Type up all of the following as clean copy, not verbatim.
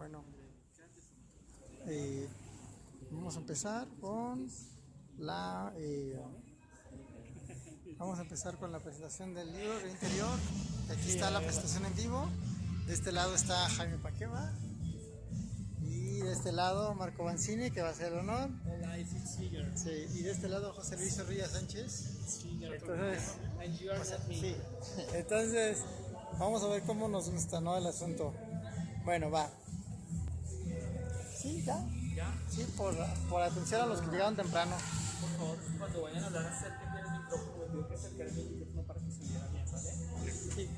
Bueno, vamos a empezar con la presentación del libro del interior. Aquí está la presentación en vivo. De este lado está Jaime Paqueva y de este lado Marco Banzini, que va a hacer el honor. Hola, sí, y de este lado José Luis Zorrilla Sánchez. Entonces vamos a ver cómo nos gusta, ¿no?, el asunto. Bueno, va. Sí, ya. Sí, por atención a los que llegaron temprano. Por favor, cuando vayan a hablar, acérquenme el micrófono. Les digo que acercarme el micrófono para que se viera bien, ¿vale? Sí.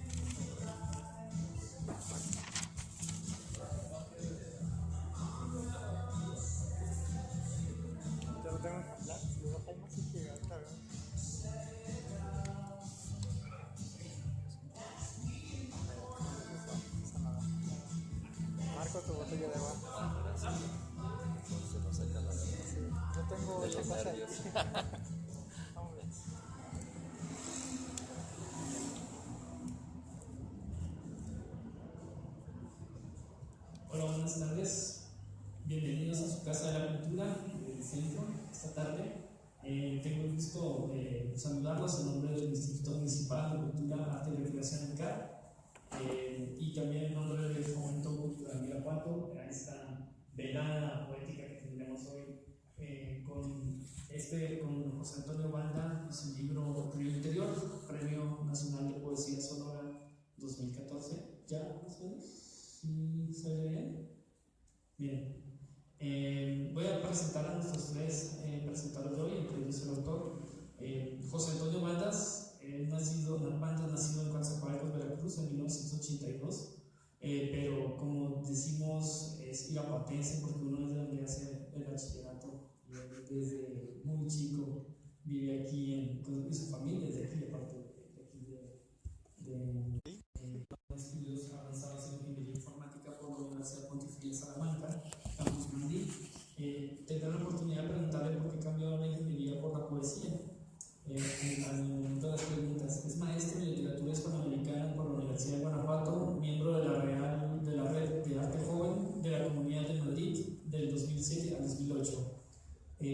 Yo lo tengo que hablar. Luego Jaime sí que ahorita veo. Marco, tu botella de agua. Se nos saca la Sí, yo tengo de el los pase. nervios. Vamos a ver. Hola, buenas tardes. Bienvenidos a su Casa de la Cultura del Centro esta tarde. Tengo el gusto de saludarlos en nombre del Instituto Municipal de Cultura, Arte y Recreación en CAR, y también en nombre del Fomento Cultural Irapuato, a esta velada poética que tendremos hoy con José Antonio Banda y su libro Río Interior, Premio Nacional de Poesía Sonora 2014. ¿Ya más o menos? ¿Sí se oye bien? Bien. Voy a presentar a nuestros tres presentadores de hoy, entre ellos el autor. José Antonio Bandas, nacido en Coatzacoalcos, Veracruz, en 1982. Pero como decimos, es irapuatense porque uno es de donde hace el bachillerato y desde muy chico vive aquí con su familia, desde aquí, aparte de aquí de estudios avanzados en ingeniería informática por la Universidad Pontificia de Salamanca, Campus Mandí. Tendré la oportunidad de preguntarle por qué cambió la ingeniería por la poesía. Al momento de las preguntas, es maestro en literatura hispanoamericana por la Universidad de Guanajuato, miembro de la Red de Arte Joven de la Comunidad de Madrid del 2007 al 2008.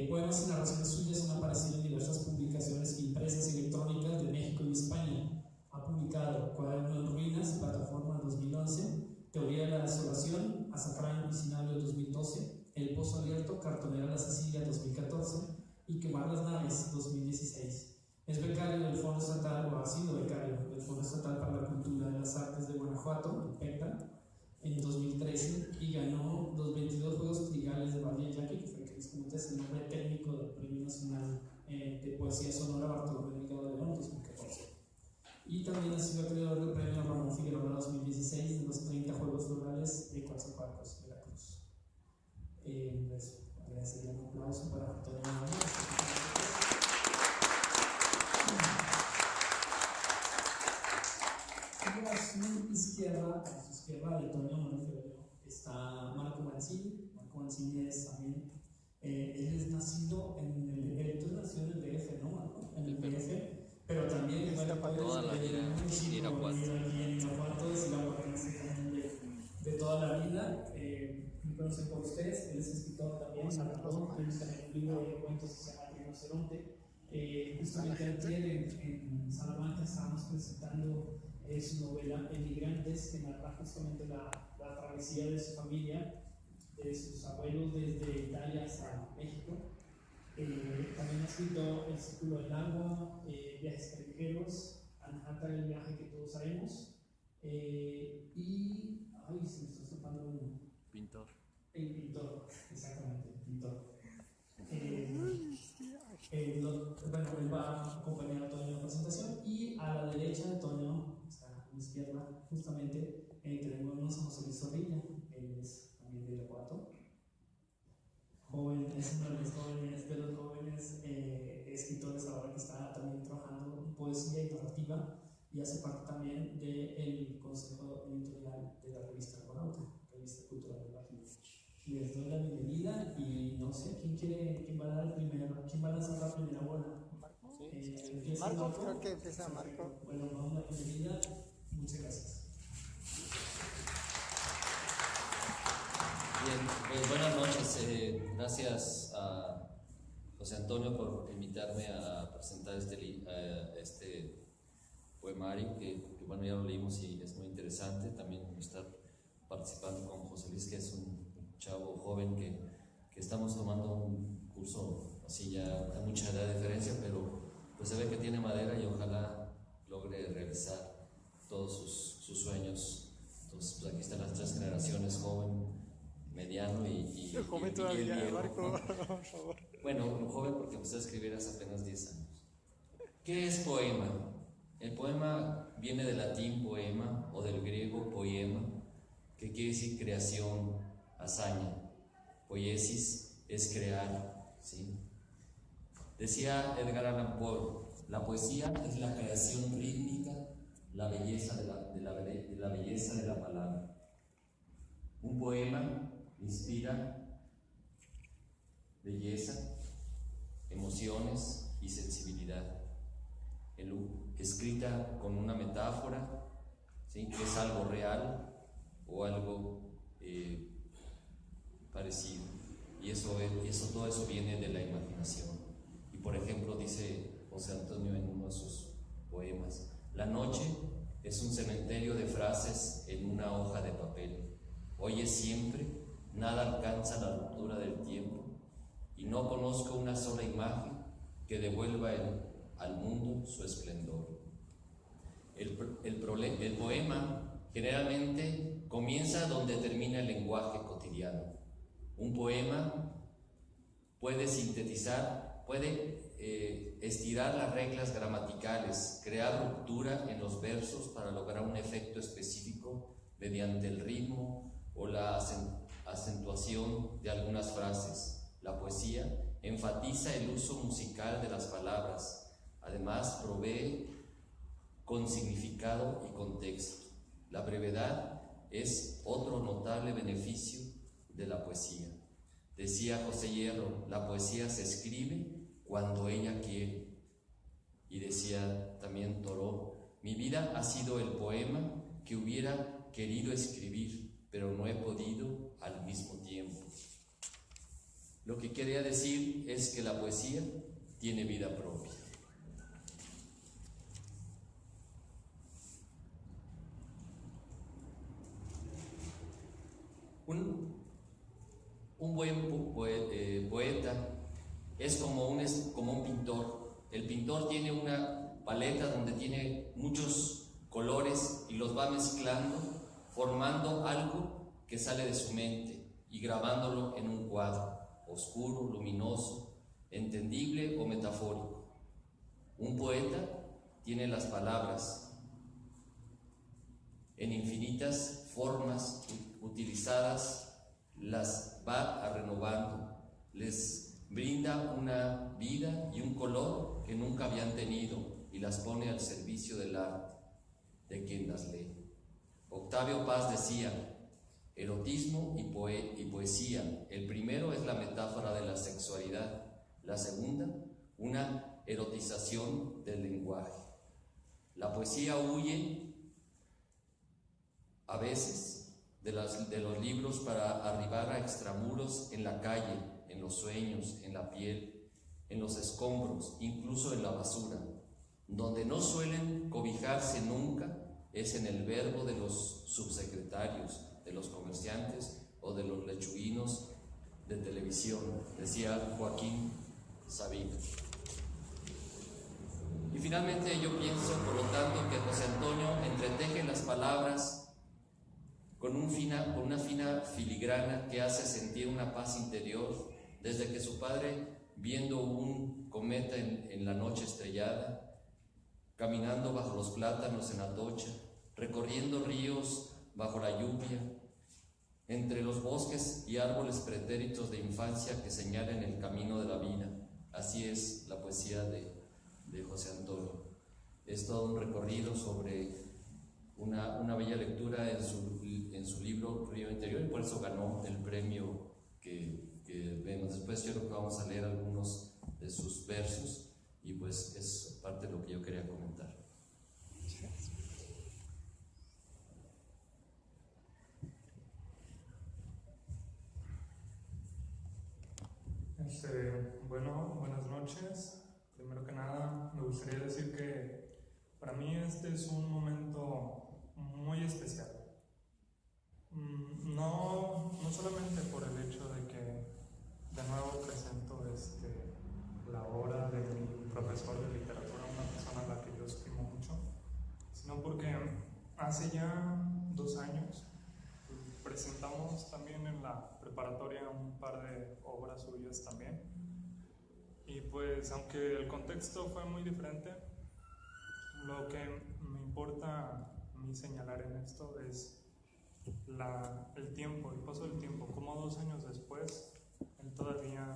Poemas y narraciones suyas han aparecido en diversas publicaciones impresas y electrónicas de México y España. Ha publicado Cuaderno en Ruinas, Plataforma 2011, Teoría de la Desolación, Azafrán y Cinabio 2012, El Pozo Abierto, Cartonera La Cecilia 2014 y Quemar las Naves 2016. Es becario del Fondo Estatal, o ha sido becario del Fondo Estatal para la Cultura de las Artes de Guanajuato, PECA, en 2013, y ganó los 22 Juegos Trigales de Valle Yaqui, que fue, que les comenté, es el nombre técnico del Premio Nacional de Poesía Sonora Bartolomé Delgado de León 2014. Y también ha sido acreedor del Premio Ramón Figueroa 2016 de los 30 Juegos Florales de Coatzacoalcos, Veracruz. Pues, agradecería un aplauso para Antonio Manuel. A su izquierda de Antonio Manuel está Marco Banzini. Marco Banzini es también, él es nacido en el DF, ¿no, Marco? En el DF. Pero también toda la vida en Irapuato. Es irapuatense también de toda la vida. Me conocen por ustedes, él es escritor también. Tiene también un libro de cuentos que se llama El Rinoceronte. Justamente ayer en Salamanca estábamos presentando su novela Emigrantes, que narra justamente la travesía de su familia, de sus abuelos desde Italia hasta México. También ha escrito El Círculo del Agua, Viajes Callejeros, Anahata, el viaje que todos sabemos, y se me está escapando uno. Pintor. El pintor, exactamente, el pintor. Bueno, él va a acompañar a Antonio en la presentación, y a la derecha de Antonio, o sea, a la izquierda, justamente, tenemos a José Luis Zorrilla. Él es también de Irapuato. Joven, es uno de los jóvenes escritores ahora que está también trabajando en poesía y narrativa, y hace parte también del consejo editorial de la revista Argonauta, revista cultural de Bajío. Les doy la bienvenida y no sé quién va a lanzar la primera bola. Marco, creo que empieza Marco. Bueno, vamos a la bienvenida. Muchas gracias. Bien, pues buenas noches. Gracias a José Antonio por invitarme a presentar este poemario que, bueno, ya lo leímos y es muy interesante. También estar participando con José Luis, que es un chavo joven que estamos tomando un curso así ya a mucha edad de diferencia, pero pues se ve que tiene madera y ojalá logre realizar todos sus sueños. Entonces, pues aquí están las tres generaciones, joven, mediano y Joven el todavía, viejo, Marco, ¿no? por favor. Bueno, un joven porque empecé a escribir hace apenas 10 años. ¿Qué es poema? El poema viene del latín poema o del griego poema, que quiere decir creación, hazaña. Poiesis es crear, ¿sí? Decía Edgar Allan Poe, la poesía es la creación rítmica, la belleza de la belleza de la palabra. Un poema inspira belleza, emociones y sensibilidad. Escrita con una metáfora, ¿sí?, que es algo real o algo parecido. Y todo eso viene de la imaginación. Y por ejemplo, dice José Antonio en uno de sus poemas: la noche es un cementerio de frases en una hoja de papel. Oye siempre, nada alcanza la ruptura del tiempo, y no conozco una sola imagen que devuelva al mundo su esplendor. El poema generalmente comienza donde termina el lenguaje cotidiano. Un poema puede sintetizar, puede estirar las reglas gramaticales, crear ruptura en los versos para lograr un efecto específico mediante el ritmo o la acentuación de algunas frases. La poesía enfatiza el uso musical de las palabras, además provee con significado y contexto. La brevedad es otro notable beneficio de la poesía. Decía José Hierro, la poesía se escribe cuando ella quiere. Y decía también Thoreau, mi vida ha sido el poema que hubiera querido escribir, pero no he podido al mismo tiempo. Lo que quería decir es que la poesía tiene vida propia. Un buen poeta es como un pintor. El pintor tiene una paleta donde tiene muchos colores y los va mezclando, formando algo que sale de su mente y grabándolo en un cuadro, oscuro, luminoso, entendible o metafórico. Un poeta tiene las palabras en infinitas formas utilizadas, las va renovando, les brinda una vida y un color que nunca habían tenido y las pone al servicio del arte de quien las lee. Octavio Paz decía: erotismo y poesía. El primero es la metáfora de la sexualidad, la segunda, una erotización del lenguaje. La poesía huye a veces de los libros para arribar a extramuros en la calle, en los sueños, en la piel, en los escombros, incluso en la basura. Donde no suelen cobijarse nunca es en el verbo de los subsecretarios, de los comerciantes o de los lechuguinos de televisión, decía Joaquín Sabina. Y finalmente yo pienso, por lo tanto, que José Antonio entreteje las palabras con una fina filigrana que hace sentir una paz interior, desde que su padre, viendo un cometa en la noche estrellada, caminando bajo los plátanos en Atocha, recorriendo ríos bajo la lluvia, entre los bosques y árboles pretéritos de infancia que señalan el camino de la vida. Así es la poesía de José Antonio. Es todo un recorrido sobre una bella lectura en su libro Río Interior, y por eso ganó el premio que vemos. Después yo creo que vamos a leer algunos de sus versos y pues es parte de lo que yo quería comentar. Bueno, buenas noches. Primero que nada, me gustaría decir que para mí este es un momento muy especial. No solamente por el hecho de que de nuevo presento la obra de mi profesor de literatura, una persona a la que yo estimo mucho, sino porque hace ya 2 años presentamos también en la preparatoria un par de obras suyas también. Y pues aunque el contexto fue muy diferente, lo que me importa a mí señalar en esto es el tiempo, el paso del tiempo, como 2 años después él todavía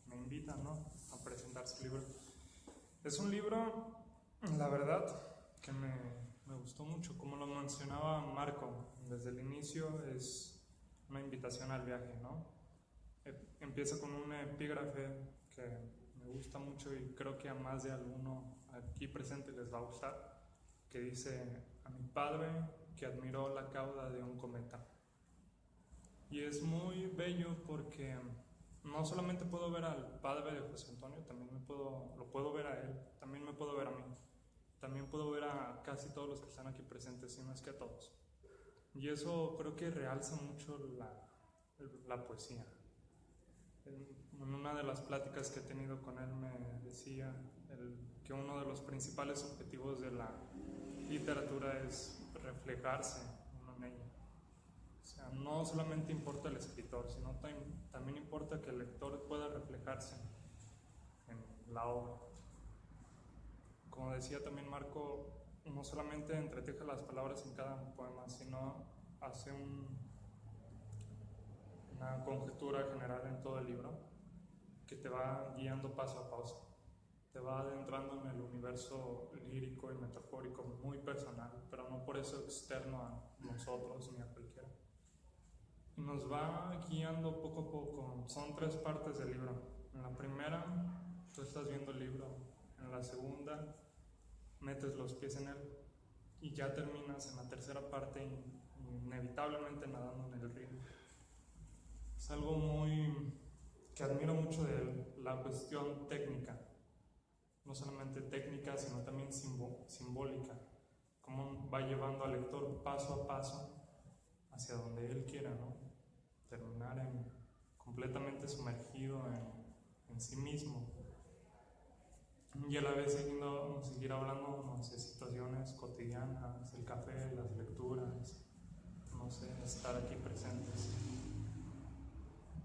me invita, ¿no?, a presentar su libro. Es un libro, la verdad, que me gustó mucho. Como lo mencionaba Marco, desde el inicio es una invitación al viaje, ¿no? Empieza con un epígrafe que me gusta mucho y creo que a más de alguno aquí presente les va a gustar, que dice: a mi padre que admiró la cauda de un cometa. Y es muy bello porque no solamente puedo ver al padre de José Antonio, también lo puedo ver a él, también me puedo ver a mí, también puedo ver a casi todos los que están aquí presentes, si no es que a todos. Y eso creo que realza mucho la poesía. En una de las pláticas que he tenido con él me decía que uno de los principales objetivos de la literatura es reflejarse uno en ella. O sea, no solamente importa el escritor, sino también importa que el lector pueda reflejarse en la obra. Como decía también Marco, no solamente entreteja las palabras en cada poema, sino hace una conjetura general en todo el libro que te va guiando paso a paso. Te va adentrando en el universo lírico y metafórico muy personal, pero no por eso externo a nosotros ni a cualquiera. Y nos va guiando poco a poco. Son 3 partes del libro. En la primera, tú estás viendo el libro. En la segunda, metes los pies en él. Y ya terminas en la tercera parte, inevitablemente nadando en el río. Es algo que admiro mucho de él, la cuestión técnica. No solamente técnica, sino también simbólica. Cómo va llevando al lector paso a paso hacia donde él quiera, ¿no? Terminar completamente sumergido en sí mismo. Y a la vez seguir hablando de situaciones cotidianas, el café, las lecturas, no sé, estar aquí presentes.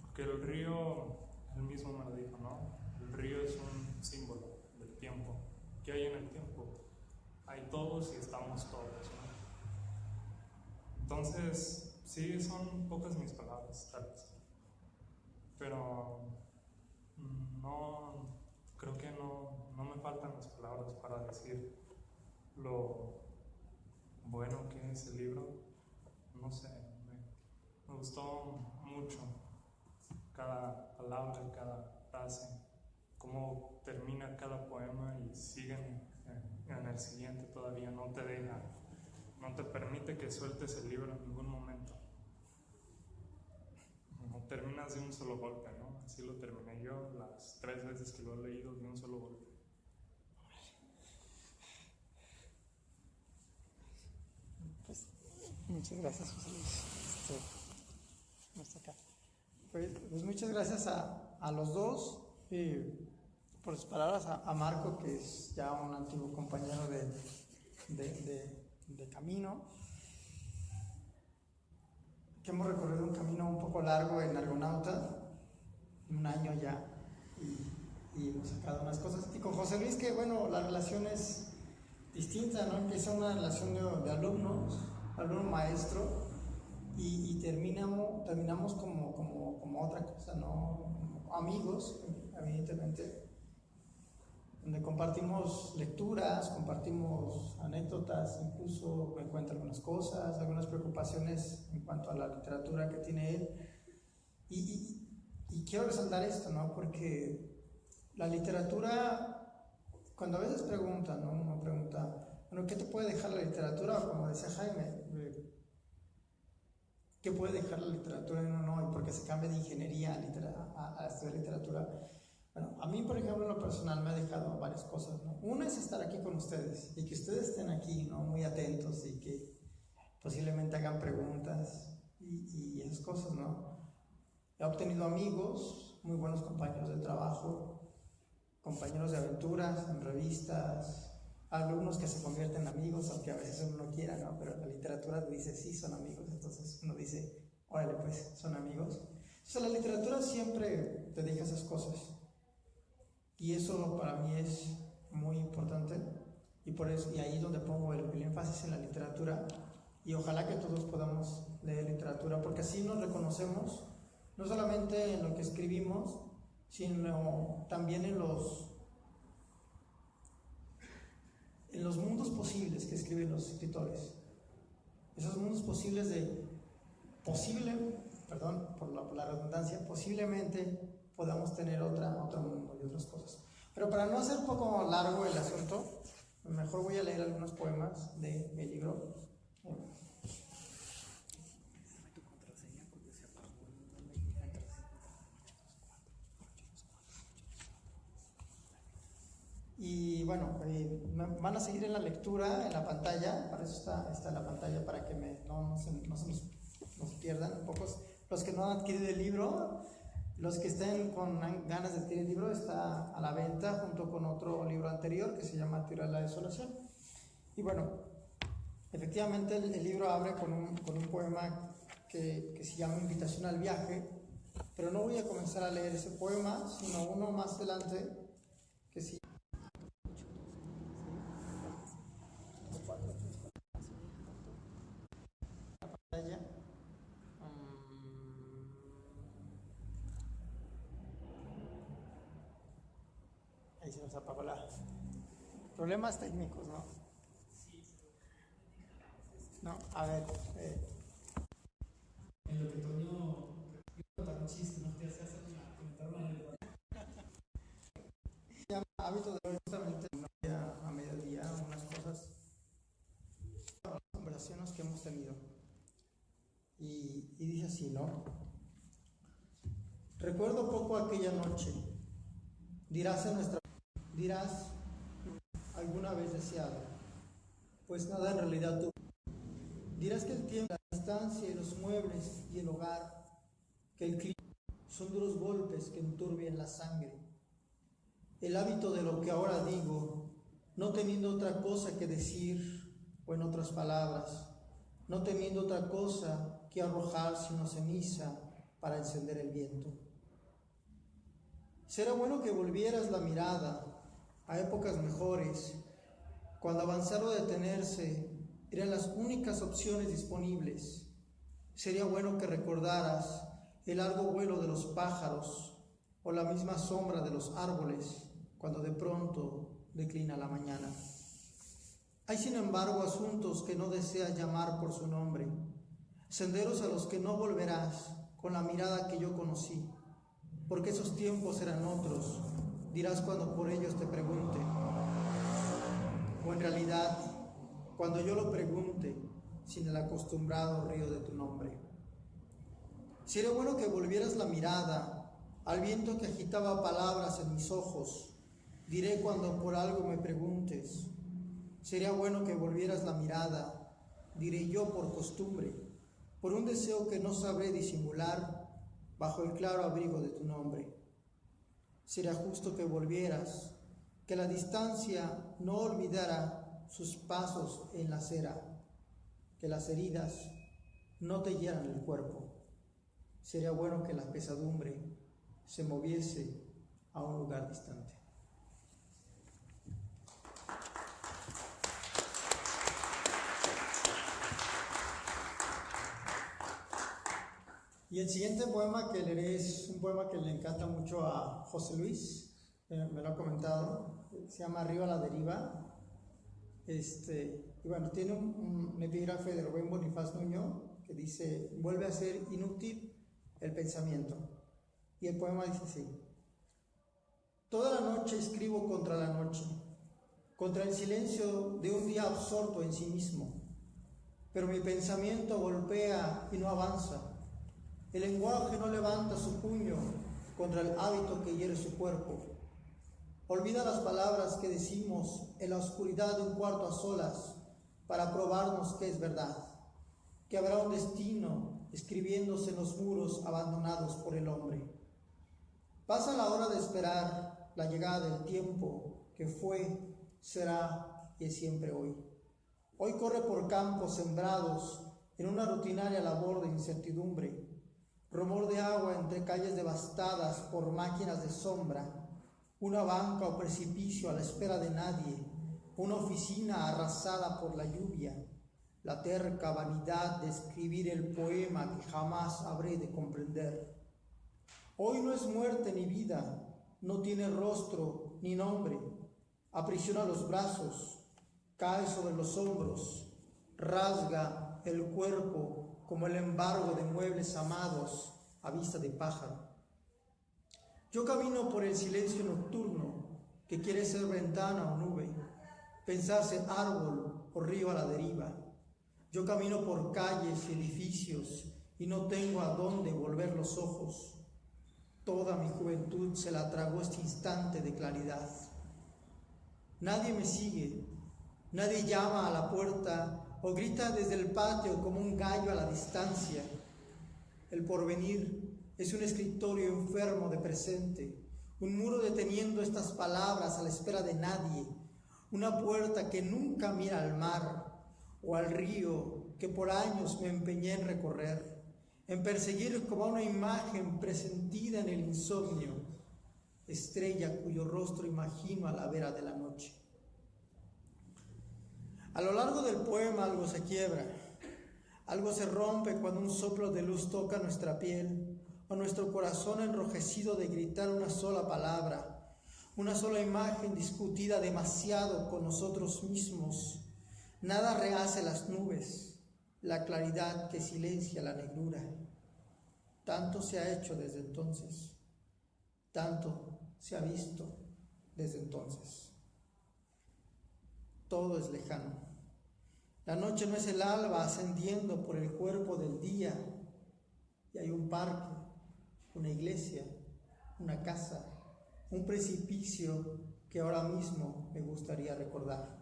Porque el río, él mismo me lo dijo, ¿no? El río es un símbolo del tiempo. ¿Qué hay en el tiempo? Hay todos y estamos todos, ¿no? Entonces, sí, son pocas mis palabras, tal vez. Pero creo que no me faltan las palabras para decir lo bueno que es el libro. No sé, me gustó mucho cada palabra, cada frase, cómo termina cada poema y siguen en el siguiente todavía. No te permite que sueltes el libro en ningún momento. No terminas de un solo golpe, ¿no? Así lo terminé yo las 3 veces que lo he leído, de un solo golpe. Pues, muchas gracias, José Luis. No está acá. Pues muchas gracias a los dos por sus palabras, a Marco, que es ya un antiguo compañero de camino, que hemos recorrido un camino un poco largo en Argonauta, 1 año ya, y hemos sacado unas cosas. Y con José Luis, que bueno, la relación es distinta, ¿no? Empieza una relación de alumno-maestro, y terminamos como otra cosa, ¿no? Como amigos, evidentemente, donde compartimos lecturas, compartimos anécdotas, incluso me cuenta algunas cosas, algunas preocupaciones en cuanto a la literatura que tiene él. Y quiero resaltar esto, ¿no? Porque la literatura, cuando a veces preguntan, ¿no? Uno pregunta, bueno, ¿qué te puede dejar la literatura? O como decía Jaime, ¿qué puede dejar la literatura en uno hoy? Porque se cambia de ingeniería a estudiar literatura. Bueno, a mí, por ejemplo, en lo personal me ha dejado varias cosas, ¿no? Una es estar aquí con ustedes y que ustedes estén aquí, ¿no? Muy atentos y que posiblemente hagan preguntas y esas cosas, ¿no? He obtenido amigos, muy buenos compañeros de trabajo, compañeros de aventuras, en revistas, alumnos que se convierten en amigos, aunque a veces uno no quiera, ¿no? Pero la literatura dice sí, son amigos, entonces uno dice, órale, pues, son amigos. Entonces la literatura siempre te deja esas cosas y eso para mí es muy importante y por eso, y ahí es donde pongo el énfasis en la literatura y ojalá que todos podamos leer literatura porque así nos reconocemos no solamente en lo que escribimos, sino también en los mundos posibles que escriben los escritores. Esos mundos posibles perdón por la redundancia, posiblemente podamos tener otro mundo y otras cosas. Pero para no hacer un poco largo el asunto, mejor voy a leer algunos poemas de mi libro. Y bueno, van a seguir en la lectura, en la pantalla, para eso está la pantalla, para que no se nos pierdan un poco. Los que no han adquirido el libro, los que estén con ganas de adquirir el libro, está a la venta junto con otro libro anterior que se llama Teoría de la Desolación. Y bueno, efectivamente el libro abre con un poema que se llama Invitación al Viaje, pero no voy a comenzar a leer ese poema, sino uno más adelante que sí. Ahí se nos apagó problemas técnicos, ¿no? No, a ver. En lo que Toño contar un chiste, ¿no? Te hace comentar una anécdota. Se llama Hábito de hoy, justamente a mediodía, unas cosas, las conversaciones que hemos tenido. Y dice así, ¿no? Recuerdo poco aquella noche. Dirás alguna vez deseado, pues nada en realidad tú. Dirás que el tiempo, la distancia y los muebles y el hogar, que el clima son duros golpes que enturbian la sangre. El hábito de lo que ahora digo, no teniendo otra cosa que decir, o en otras palabras, no teniendo otra cosa que arrojar sino ceniza para encender el viento. Será bueno que volvieras la mirada a épocas mejores, cuando avanzar o detenerse eran las únicas opciones disponibles. Sería bueno que recordaras el largo vuelo de los pájaros o la misma sombra de los árboles cuando de pronto declina la mañana. Hay sin embargo asuntos que no deseas llamar por su nombre, senderos a los que no volverás con la mirada que yo conocí, porque esos tiempos eran otros, dirás cuando por ellos te pregunte. O en realidad, cuando yo lo pregunte, sin el acostumbrado río de tu nombre. Sería bueno que volvieras la mirada al viento que agitaba palabras en mis ojos, diré cuando por algo me preguntes. Sería bueno que volvieras la mirada, diré yo por costumbre, por un deseo que no sabré disimular bajo el claro abrigo de tu nombre. Sería justo que volvieras, que la distancia no olvidara sus pasos en la acera, que las heridas no te hieran el cuerpo. Sería bueno que la pesadumbre se moviese a un lugar distante. Y el siguiente poema que leeré es un poema que le encanta mucho a José Luis, me lo ha comentado, se llama Arriba a la deriva. Y bueno, tiene un epígrafe de Rubén Bonifaz Nuño que dice: vuelve a ser inútil el pensamiento. Y el poema dice así: toda la noche escribo contra la noche, contra el silencio de un día absorto en sí mismo, pero mi pensamiento golpea y no avanza. El lenguaje no levanta su puño, contra el hábito que hiere su cuerpo. Olvida las palabras que decimos en la oscuridad de un cuarto a solas para probarnos que es verdad, que habrá un destino escribiéndose en los muros abandonados por el hombre. Pasa la hora de esperar la llegada del tiempo que fue, será y es siempre hoy. Hoy corre por campos sembrados en una rutinaria labor de incertidumbre, rumor de agua entre calles devastadas por máquinas de sombra, una banca o precipicio a la espera de nadie, una oficina arrasada por la lluvia, la terca vanidad de escribir el poema que jamás habré de comprender. Hoy no es muerte ni vida, no tiene rostro ni nombre, aprisiona los brazos, cae sobre los hombros, rasga el cuerpo como el embargo de muebles amados a vista de pájaro. Yo camino por el silencio nocturno que quiere ser ventana o nube, pensarse árbol o río a la deriva. Yo camino por calles y edificios y no tengo a dónde volver los ojos. Toda mi juventud se la tragó este instante de claridad. Nadie me sigue, nadie llama a la puerta o grita desde el patio como un gallo a la distancia. El porvenir es un escritorio enfermo de presente, un muro deteniendo estas palabras a la espera de nadie, una puerta que nunca mira al mar o al río que por años me empeñé en recorrer, en perseguir como una imagen presentida en el insomnio, estrella cuyo rostro imagino a la vera de la noche. A lo largo del poema algo se quiebra, algo se rompe cuando un soplo de luz toca nuestra piel o nuestro corazón enrojecido de gritar una sola palabra, una sola imagen discutida demasiado con nosotros mismos. Nada rehace las nubes, la claridad que silencia la negrura. Tanto se ha hecho desde entonces, tanto se ha visto desde entonces. Todo es lejano. La noche no es el alba ascendiendo por el cuerpo del día, y hay un parque, una iglesia, una casa, un precipicio que ahora mismo me gustaría recordar.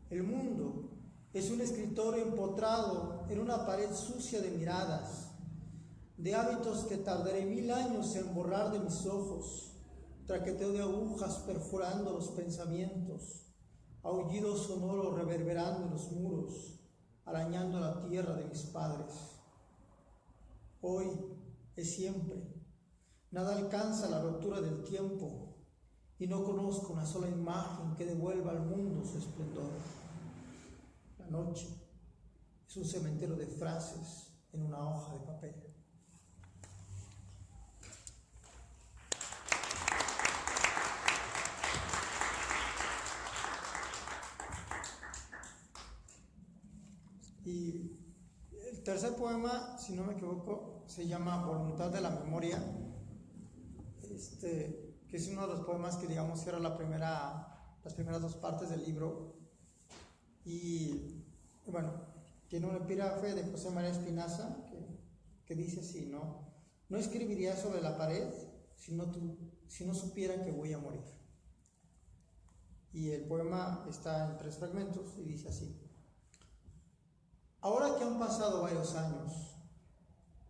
El mundo es un escritorio empotrado en una pared sucia de miradas, de hábitos que tardaré 1000 años en borrar de mis ojos, traqueteo de agujas perforando los pensamientos, aullido sonoro reverberando en los muros, arañando la tierra de mis padres. Hoy es siempre, nada alcanza la rotura del tiempo y no conozco una sola imagen que devuelva al mundo su esplendor. La noche es un cementerio de frases en una hoja de papel. Y el tercer poema, si no me equivoco, se llama Voluntad de la Memoria, que es uno de los poemas que, digamos, cierra las primeras 2 partes del libro. Y bueno, tiene un epígrafe de José María Espinaza que dice así, ¿no? No escribiría sobre la pared si no supiera que voy a morir. Y el poema está en 3 fragmentos y dice así: ahora que han pasado varios años,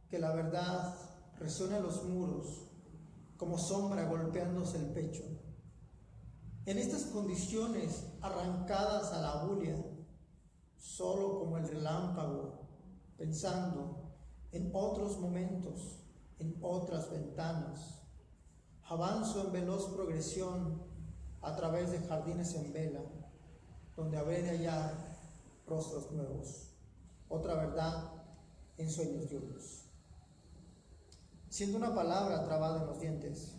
que la verdad resuena en los muros como sombra golpeándose el pecho, en estas condiciones arrancadas a la bulia, solo como el relámpago, pensando en otros momentos, en otras ventanas, avanzo en veloz progresión a través de jardines en vela, donde habré de hallar rostros nuevos, otra verdad en sueños diurnos. Siento una palabra trabada en los dientes,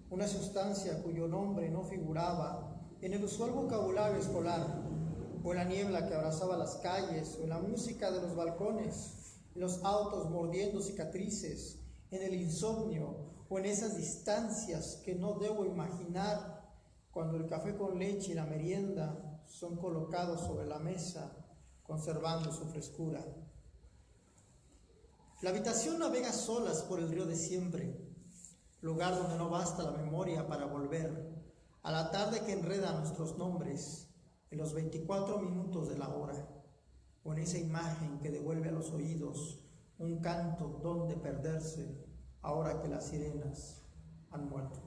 una sustancia cuyo nombre no figuraba en el usual vocabulario escolar, o en la niebla que abrazaba las calles, o en la música de los balcones, en los autos mordiendo cicatrices, en el insomnio, o en esas distancias que no debo imaginar cuando el café con leche y la merienda son colocados sobre la mesa, conservando su frescura. La habitación navega solas por el río de siempre. lugar donde no basta la memoria para volver, a la tarde que enreda nuestros nombres, en los 24 minutos de la hora, o en esa imagen que devuelve a los oídos un canto donde perderse, ahora que las sirenas han muerto.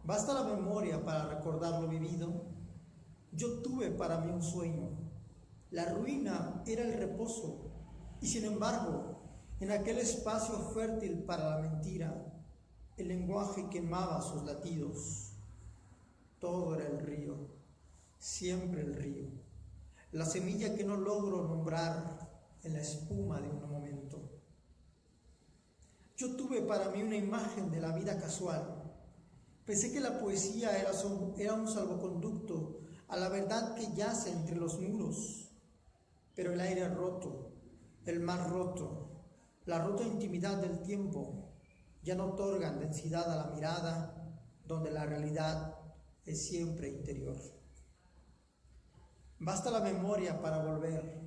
¿Basta la memoria para recordar lo vivido? Yo tuve para mí un sueño. La ruina era el reposo, y sin embargo, en aquel espacio fértil para la mentira, el lenguaje quemaba sus latidos. Todo era el río, siempre el río, la semilla que no logro nombrar en la espuma de un momento. Yo tuve para mí una imagen de la vida casual. Pensé que la poesía era un salvoconducto a la verdad que yace entre los muros, pero el aire roto, el mar roto, la rota intimidad del tiempo ya no otorgan densidad a la mirada, donde la realidad es siempre interior. ¿Basta la memoria para volver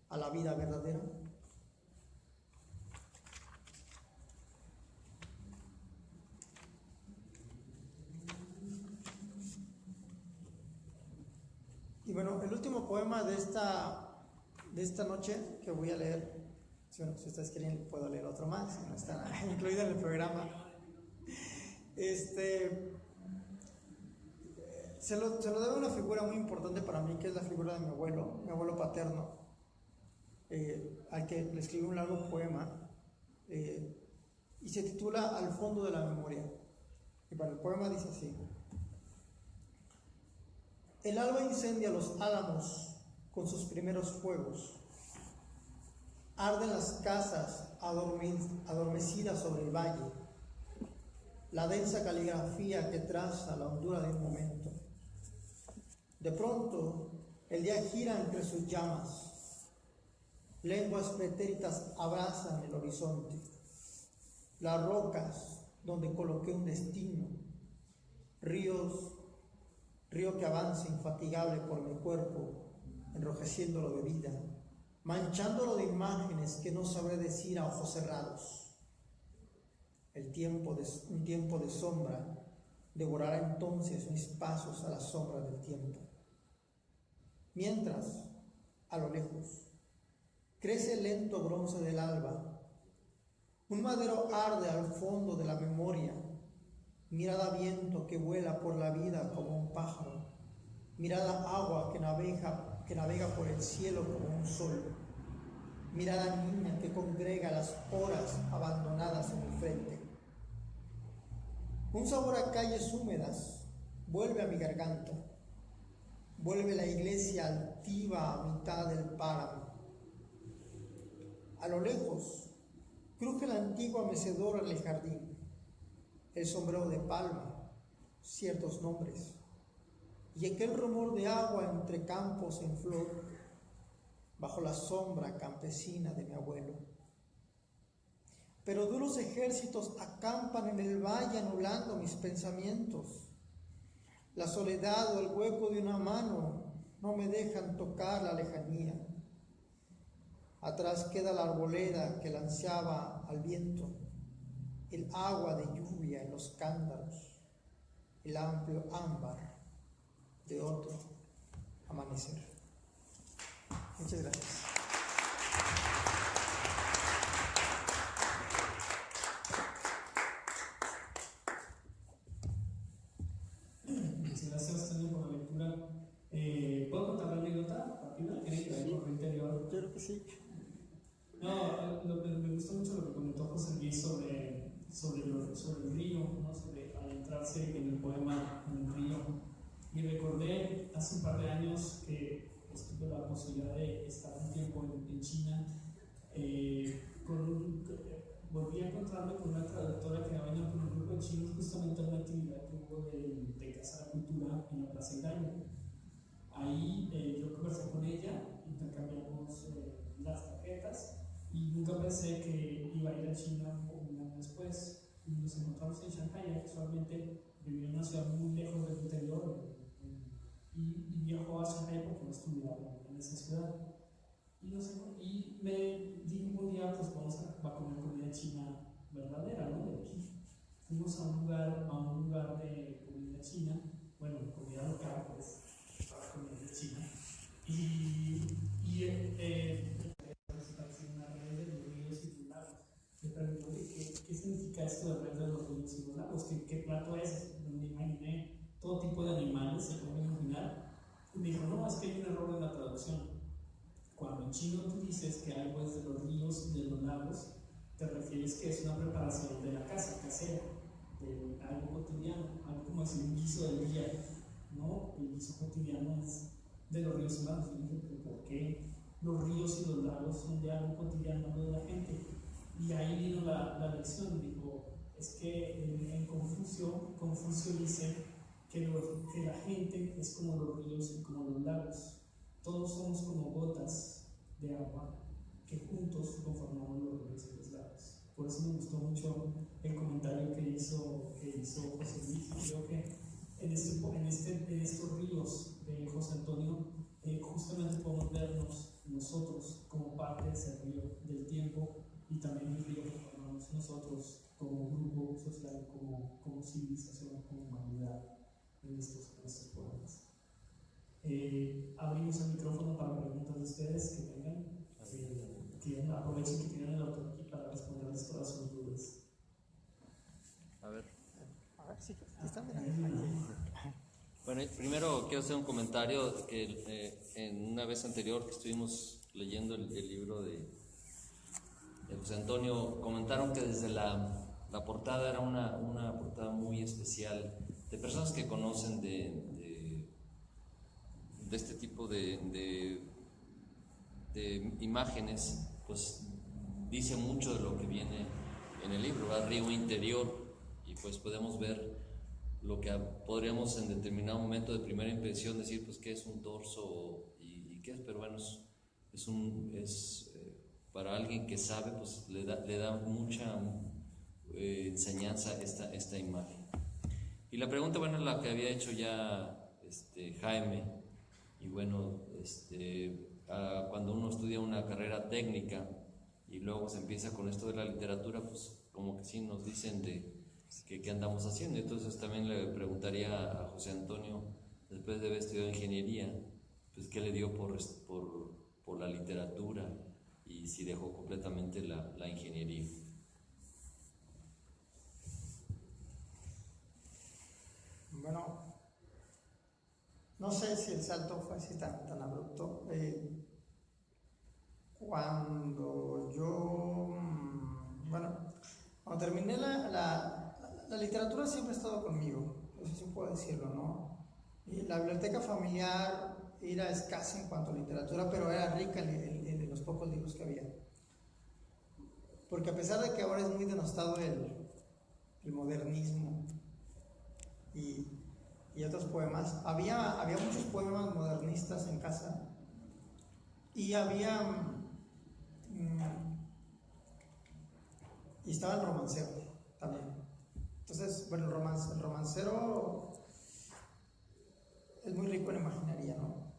a la vida verdadera? Y bueno, el último poema de esta noche que voy a leer, si ustedes quieren puedo leer otro más, si no está incluido en el programa. Se lo debe una figura muy importante para mí, que es la figura de mi abuelo paterno, al que le escribí un largo poema, y se titula Al fondo de la memoria. Y para el poema dice así: el alba incendia los álamos con sus primeros fuegos. Arden las casas adormecidas sobre el valle, la densa caligrafía que traza la hondura de un momento. De pronto, el día gira entre sus llamas, lenguas pretéritas abrazan el horizonte, las rocas donde coloqué un destino, río que avanza infatigable por mi cuerpo, enrojeciéndolo de vida, manchándolo de imágenes que no sabré decir a ojos cerrados. Un tiempo de sombra devorará entonces mis pasos a la sombra del tiempo. Mientras, a lo lejos, crece el lento bronce del alba. Un madero arde al fondo de la memoria. Mirada viento que vuela por la vida como un pájaro. Mirada agua que navega por el cielo como un sol. Mirada niña que congrega las horas abandonadas en mi frente. Un sabor a calles húmedas vuelve a mi garganta. Vuelve la iglesia altiva a mitad del páramo. A lo lejos cruje la antigua mecedora en el jardín, el sombrero de palma, ciertos nombres, y aquel rumor de agua entre campos en flor, bajo la sombra campesina de mi abuelo. Pero duros ejércitos acampan en el valle anulando mis pensamientos. La soledad o el hueco de una mano no me dejan tocar la lejanía. Atrás queda la arboleda que lanceaba al viento, el agua de lluvia en los cántaros, el amplio ámbar de otro amanecer. Muchas gracias. Muchas gracias, Toño, por la lectura. ¿Puedo contar la anécdota rápida? ¿Quieren que vaya por lo interior? Claro que sí. No, me gustó mucho lo que comentó José Luis sobre el río, ¿no? Sobre adentrarse en el poema en el río. Y recordé hace un par de años que tuve la posibilidad de estar un tiempo en China. Volví a encontrarme con una traductora que venía con un grupo de chinos justamente en una actividad que hubo de Casa de la Cultura en la Plaza Hidalgo. Ahí yo conversé con ella, intercambiamos las tarjetas y nunca pensé que iba a ir a China un año después. Y nos encontramos en Shanghai. Ella casualmente vivía en una ciudad muy lejos del interior y viajó a Shanghai porque no estudiaba en esa ciudad. Y me dijo un día, pues vamos a comer comida china verdadera, ¿no? De aquí. Fuimos a un lugar de comida china, bueno, comida local, pues, comida china, y una red de los ríos y los lagos. Le pregunté, ¿qué significa esto de red de los ríos y los lagos? ¿Qué plato es? Me imaginé todo tipo de animales, se puede imaginar. Y me dijo, no, es que hay un error en la traducción. Cuando en chino tú dices que hay pues de los ríos y de los lagos, te refieres que es una preparación de la casa, casera, de algo cotidiano, algo como decir un guiso del día, ¿no? El guiso cotidiano es de los ríos y lagos. Y dije, ¿por qué los ríos y los lagos son de algo cotidiano de la gente? Y ahí vino la lección. Dijo, es que en Confucio dice que la gente es como los ríos y como los lagos. Todos somos como gotas de agua que juntos conformamos los ríos y los lagos. Por eso me gustó mucho el comentario que hizo José Luis. Creo que en estos ríos de José Antonio justamente podemos vernos nosotros como parte de ese río del tiempo y también el río que formamos nosotros como grupo social, como civilización, como humanidad en estos poemas. Abrimos el micrófono para preguntas de ustedes que tengan, que aprovechen que tienen el autor aquí para responderles todas sus dudas. A ver, sí, están bien. bueno, primero quiero hacer un comentario que en una vez anterior que estuvimos leyendo el libro de José Antonio, comentaron que desde la portada era una portada muy especial de personas que conocen de este tipo de imágenes, pues dice mucho de lo que viene en el libro, ¿verdad? Río interior, y pues podemos ver lo que podríamos en determinado momento de primera impresión decir, pues qué es un torso y qué es, pero bueno, para alguien que sabe, pues le da mucha enseñanza esta imagen. Y la pregunta, bueno, la que había hecho ya Jaime, y bueno, cuando uno estudia una carrera técnica y luego se empieza con esto de la literatura, pues como que sí nos dicen qué andamos haciendo. Entonces también le preguntaría a José Antonio, después de haber estudiado ingeniería, pues qué le dio por la literatura y si dejó completamente la ingeniería. Bueno, no sé si el salto fue así tan abrupto. Cuando terminé la literatura siempre ha estado conmigo, eso sí puedo decirlo, ¿no? Y la biblioteca familiar era escasa en cuanto a literatura, pero era rica en los pocos libros que había. Porque a pesar de que ahora es muy denostado el modernismo y otros poemas, había muchos poemas modernistas en casa y y estaba el romancero también. Entonces, bueno, el romancero es muy rico en imaginaria, ¿no?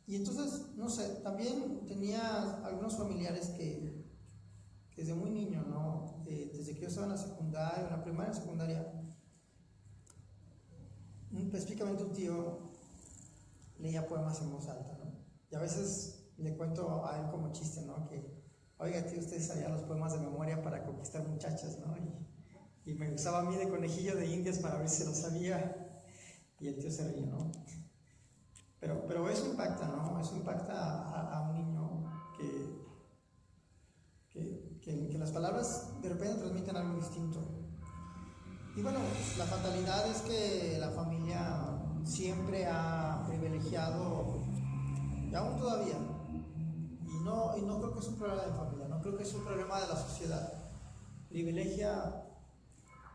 Y entonces, no sé, también tenía algunos familiares que desde muy niño, ¿no? Desde que yo estaba en la secundaria, en la primaria, secundaria, específicamente un tío leía poemas en voz alta, ¿no? Y a veces le cuento a él como chiste, ¿no? Que, oiga, tío, usted sabía los poemas de memoria para conquistar muchachas, ¿no? Y me usaba a mí de conejillo de indias para ver si lo sabía. Y el tío se reía, ¿no? Pero eso impacta, ¿no? Eso impacta a un niño que las palabras de repente transmiten algo distinto. Y bueno, la fatalidad es que la familia siempre ha privilegiado, y aún todavía, y no creo que es un problema de familia, no creo que es un problema de la sociedad, privilegia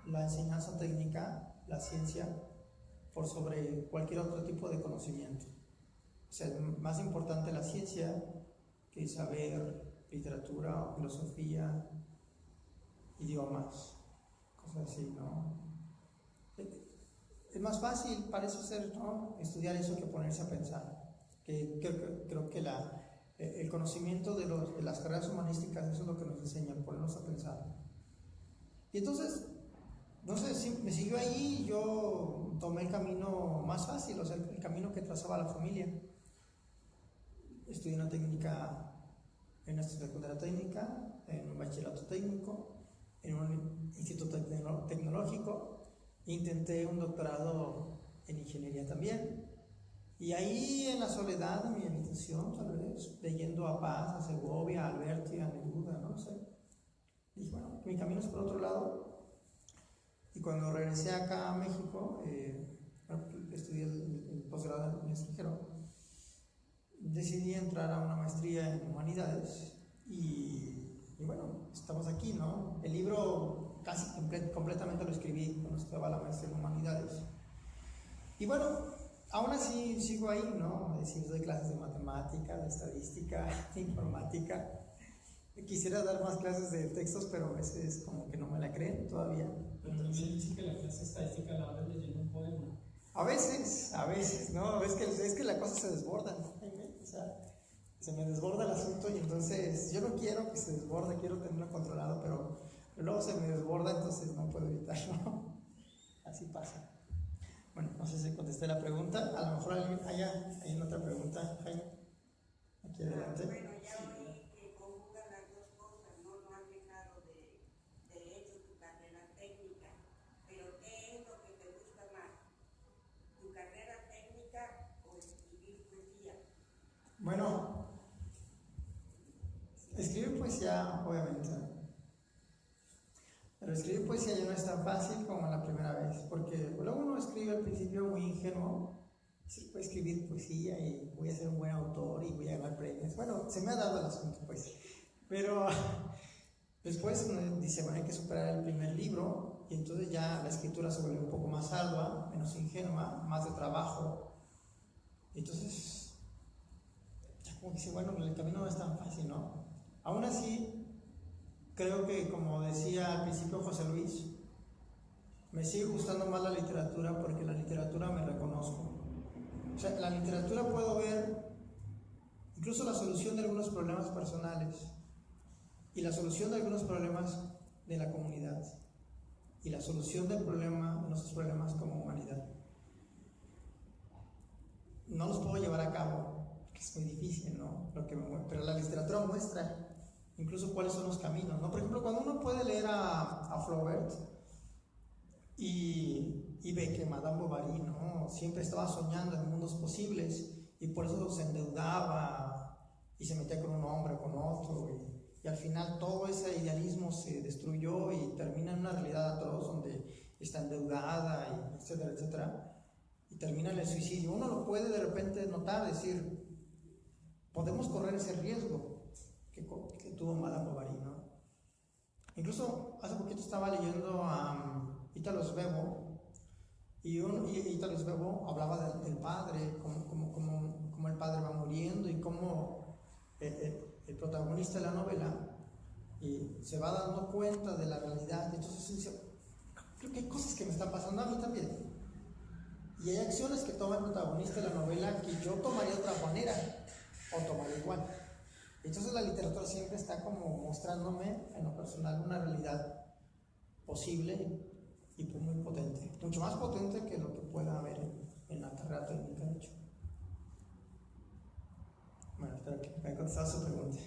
la enseñanza técnica, la ciencia, por sobre cualquier otro tipo de conocimiento. O sea, es más importante la ciencia que saber literatura, filosofía, idiomas, cosas así, ¿no? Es más fácil, parece ser, ¿no?, estudiar eso que ponerse a pensar. Creo que el conocimiento de las carreras humanísticas, eso es lo que nos enseñan, ponernos a pensar. Y entonces, no sé, si me siguió ahí y yo tomé el camino más fácil, o sea, el camino que trazaba la familia. Estudié una técnica, en una secundaria técnica, en un bachillerato técnico, en un instituto tecnológico. Intenté un doctorado en ingeniería también. Y ahí en la soledad de mi habitación, tal vez, leyendo a Paz, a Segovia, a Alberti, a Neruda, no sé, dije, bueno, mi camino es por otro lado. Y cuando regresé acá a México, estudié el posgrado en el extranjero, decidí entrar a una maestría en humanidades y bueno, estamos aquí, ¿no? El libro casi completamente lo escribí cuando estaba la maestría en humanidades. Y bueno, aún así sigo ahí, ¿no? Es decir, doy clases de matemática, de estadística, de informática. Quisiera dar más clases de textos, pero a veces como que no me la creen todavía. Pero también dice que la clase estadística la hora leyendo un poema. A veces, ¿no? Es que la cosa se desborda, ¿no? O sea, se me desborda el asunto y entonces yo no quiero que se desborde, quiero tenerlo controlado, pero luego se me desborda, entonces no puedo evitarlo. Así pasa. Bueno, no sé si contesté la pregunta. A lo mejor hay otra pregunta, Jaime. Aquí adelante. Bueno, ya oí que conjugan las dos cosas, ¿no? No has dejado de hecho tu carrera técnica, pero ¿qué es lo que te gusta más? ¿Tu carrera técnica o escribir poesía? Bueno, escribir poesía, obviamente, pero escribir poesía ya no es tan fácil como la primera vez, porque luego uno escribe al principio muy ingenuo, voy a escribir poesía y voy a ser un buen autor y voy a ganar premios. Bueno, se me ha dado el asunto, pues, pero después uno dice, bueno, hay que superar el primer libro y entonces ya la escritura se vuelve un poco más ardua, menos ingenua, más de trabajo. Entonces, ya como que dice, bueno, el camino no es tan fácil, ¿no? Aún así, creo que, como decía al principio José Luis, me sigue gustando más la literatura porque en la literatura me reconozco. O sea, en la literatura puedo ver incluso la solución de algunos problemas personales y la solución de algunos problemas de la comunidad y la solución del problema, de nuestros problemas como humanidad. No los puedo llevar a cabo porque es muy difícil, ¿no? Pero la literatura muestra incluso cuáles son los caminos, ¿no? Por ejemplo, cuando uno puede leer a Flaubert y ve que Madame Bovary, ¿no? Siempre estaba soñando en mundos posibles y por eso se endeudaba y se metía con un hombre, con otro y al final todo ese idealismo se destruyó y termina en una realidad atroz donde está endeudada, y etcétera, etcétera, y termina en el suicidio. Uno lo puede de repente notar, decir, podemos correr ese riesgo que tuvo Madame Bovary, ¿no? Incluso hace poquito estaba leyendo a Italo Svevo y Italo Svevo hablaba del padre, cómo el padre va muriendo y cómo el protagonista de la novela se va dando cuenta de la realidad. Entonces dice, creo que hay cosas que me están pasando a mí también y hay acciones que toma el protagonista de la novela que yo tomaría de otra manera o tomaría igual. Entonces la literatura siempre está como mostrándome en lo personal una realidad posible y muy potente, mucho más potente que lo que pueda haber en la carrera técnica, de hecho. Bueno, espero que me haya contestado su pregunta.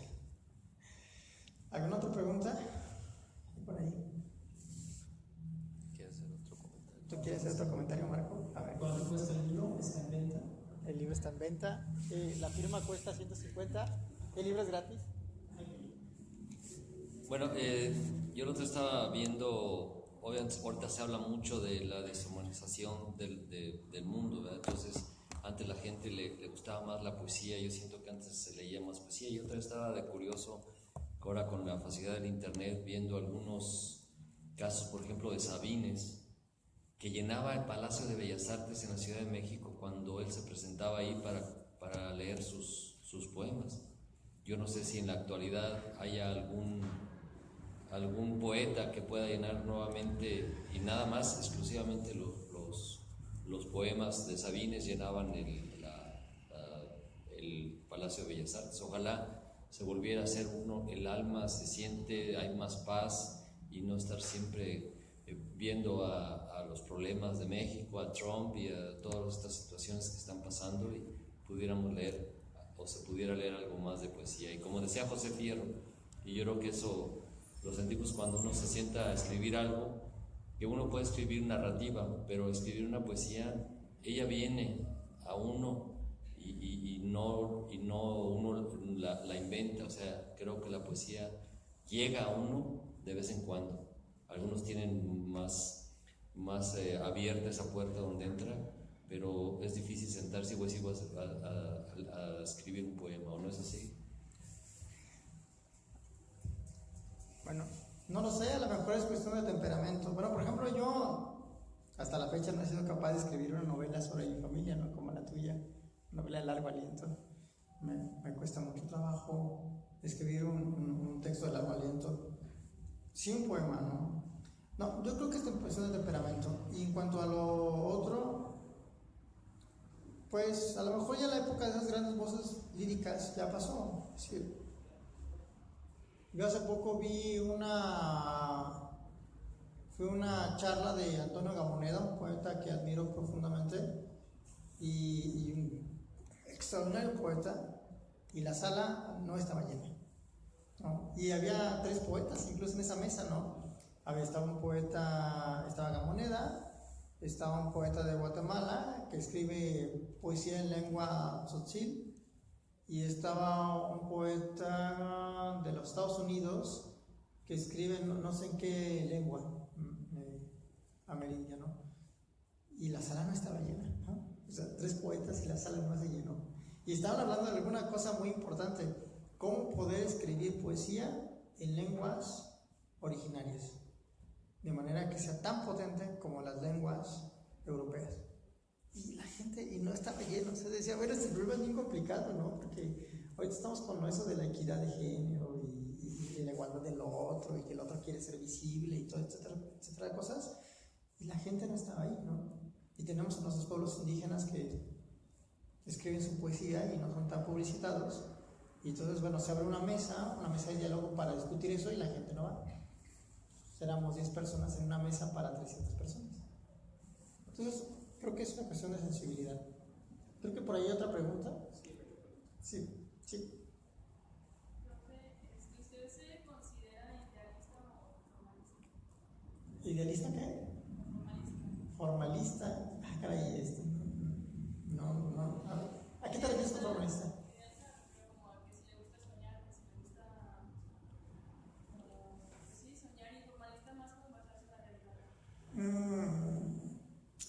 ¿Alguna otra pregunta? Por ahí. ¿Quieres hacer otro comentario? ¿Tú quieres hacer otro comentario, Marco? A ver. ¿Cuánto cuesta el libro? ¿Está en venta? El libro está en venta. La firma cuesta 150. ¿El libro es gratis? Bueno, yo el otro estaba viendo, obviamente ahorita se habla mucho de la deshumanización del mundo, ¿verdad? Entonces, antes la gente le gustaba más la poesía, yo siento que antes se leía más poesía. Yo otra vez estaba de curioso, ahora con la facilidad del internet, viendo algunos casos, por ejemplo, de Sabines, que llenaba el Palacio de Bellas Artes en la Ciudad de México cuando él se presentaba ahí para leer sus poemas. Yo no sé si en la actualidad haya algún poeta que pueda llenar nuevamente, y nada más exclusivamente los poemas de Sabines llenaban el Palacio de Bellas Artes. Ojalá se volviera a ser uno, el alma se siente, hay más paz y no estar siempre viendo a los problemas de México, a Trump y a todas estas situaciones que están pasando, y pudiéramos leer o se pudiera leer algo más de poesía. Y como decía José Fierro, y yo creo que eso lo sentimos cuando uno se sienta a escribir algo, que uno puede escribir narrativa, pero escribir una poesía, ella viene a uno y no uno la inventa. O sea, creo que la poesía llega a uno de vez en cuando. Algunos tienen más abierta esa puerta donde entra, pero es difícil sentarse y a escribir un poema, ¿o no es así? Bueno, no lo sé, a lo mejor es cuestión de temperamento. Bueno, por ejemplo, yo hasta la fecha no he sido capaz de escribir una novela sobre mi familia, ¿no? Como la tuya, una novela de largo aliento. Me cuesta mucho trabajo escribir un texto de largo aliento. Sí, un poema, ¿no? No, yo creo que es cuestión de temperamento. Y en cuanto a lo otro, pues a lo mejor ya la época de esas grandes voces líricas ya pasó. Es decir, yo hace poco fue una charla de Antonio Gamoneda, un poeta que admiro profundamente y un extraordinario poeta, y la sala no estaba llena, ¿no? Y había 3 poetas incluso en esa mesa, ¿no? Estaba Gamoneda, estaba un poeta de Guatemala que escribe poesía en lengua tzotzil, y estaba un poeta de los Estados Unidos que escribe no sé en qué lengua amerindia, ¿no? Y la sala no estaba llena, ¿no? O sea, 3 poetas y la sala no se llenó. Y estaban hablando de alguna cosa muy importante: cómo poder escribir poesía en lenguas originarias, de manera que sea tan potente como las lenguas europeas. Y la gente, y no estaba lleno, o sea, decía, bueno, este problema es muy complicado, ¿no? Porque ahorita estamos con eso de la equidad de género y la igualdad del otro, y que el otro quiere ser visible y todo, etcétera, etcétera, cosas, y la gente no estaba ahí, ¿no? Y tenemos a nuestros pueblos indígenas que escriben su poesía y no son tan publicitados, y entonces, bueno, se abre una mesa de diálogo para discutir eso, y la gente no va. Éramos 10 personas en una mesa para 300 personas. Entonces, creo que es una cuestión de sensibilidad. Creo que por ahí hay otra pregunta. Sí, sí. Profe, ¿usted se considera idealista o formalista? ¿Idealista qué? Formalista. Ah, caray, no. ¿A qué te refieres con formalista? Como a que si le gusta soñar, que si le gusta soñar, y formalista más como basarse en la realidad.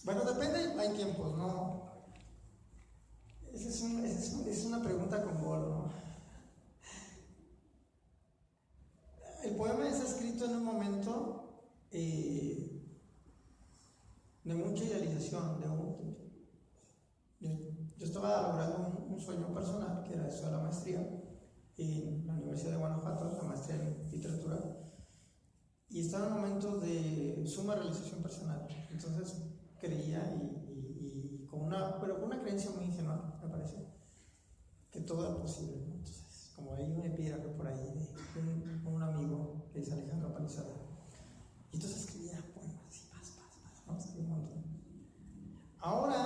Bueno, depende, hay tiempos, ¿no? Esa es una pregunta con gol, ¿no? El poema está escrito en un momento de mucha idealización. Yo estaba logrando un sueño personal, que era estudiar la maestría en la Universidad de Guanajuato, la maestría en literatura, y estaba en un momento de suma realización personal. Entonces creía pero con una creencia muy ingenua, me parece, que todo era posible, ¿no? Entonces, como hay un epígrafe por ahí de un amigo que es Alejandro Palizada, y entonces escribía poemas y paz, ¿no? Escribía un montón. Ahora